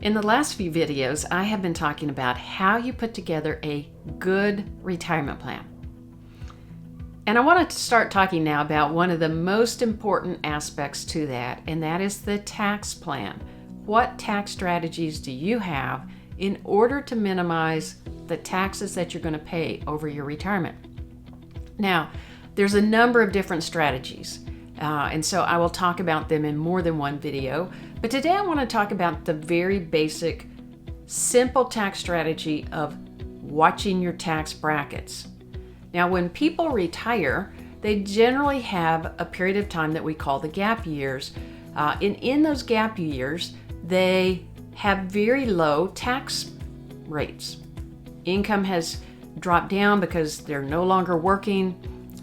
In the last few videos, I have been talking about how you put together a good retirement plan. And I wanted to start talking now about one of the most important aspects to that, and that is the tax plan. What tax strategies do you have in order to minimize the taxes that you're going to pay over your retirement? Now, there's a number of different strategies, and so I will talk about them in more than one video. But today I want to talk about the very basic, simple tax strategy of watching your tax brackets. Now, when people retire, they generally have a period of time that we call the gap years. In those gap years, they have very low tax rates. Income has dropped down because they're no longer working,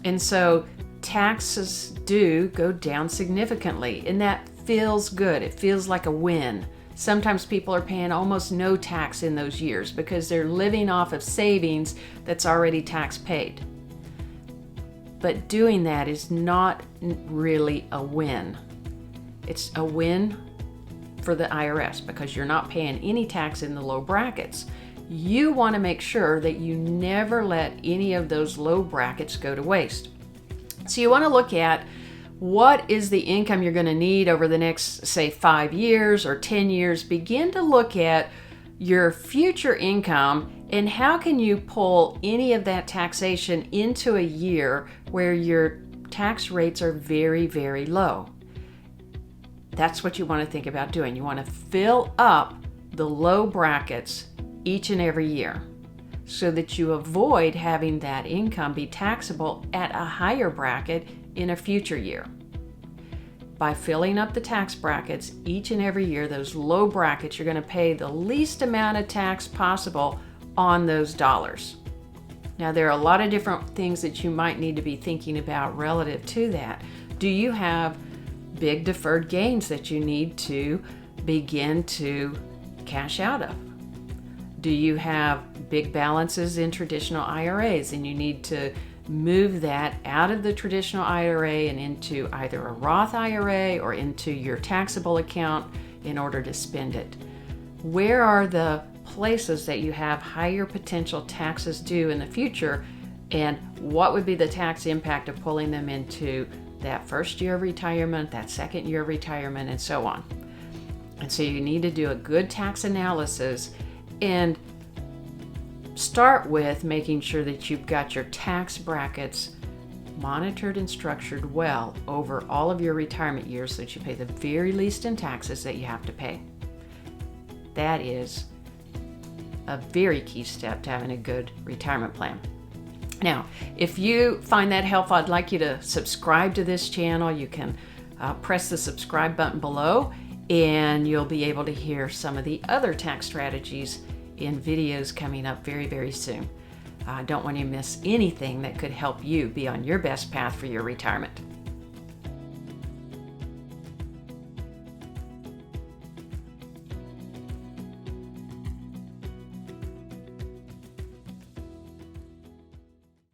and so taxes do go down significantly, and that feels good. It feels like a win. Sometimes people are paying almost no tax in those years because they're living off of savings that's already tax paid. But doing that is not really a win. It's a win for the IRS because you're not paying any tax in the low brackets. You want to make sure that you never let any of those low brackets go to waste. So you want to look at what is the income you're going to need over the next, say, 5 years or 10 years. Begin to look at your future income and how can you pull any of that taxation into a year where your tax rates are very, very low. That's what you want to think about doing. You want to fill up the low brackets each and every year so that you avoid having that income be taxable at a higher bracket in a future year. By filling up the tax brackets each and every year, those low brackets, you're going to pay the least amount of tax possible on those dollars. Now, there are a lot of different things that you might need to be thinking about relative to that. Do you have big deferred gains that you need to begin to cash out of? Do you have big balances in traditional IRAs and you need to move that out of the traditional IRA and into either a Roth IRA or into your taxable account in order to spend it? Where are the places that you have higher potential taxes due in the future, and what would be the tax impact of pulling them into that first year of retirement, that second year of retirement, and so on? And so you need to do a good tax analysis and start with making sure that you've got your tax brackets monitored and structured well over all of your retirement years so that you pay the very least in taxes that you have to pay. That is a very key step to having a good retirement plan. Now, if you find that helpful, I'd like you to subscribe to this channel. You can press the subscribe button below, and you'll be able to hear some of the other tax strategies in videos coming up very, very soon. I don't want you to miss anything that could help you be on your best path for your retirement.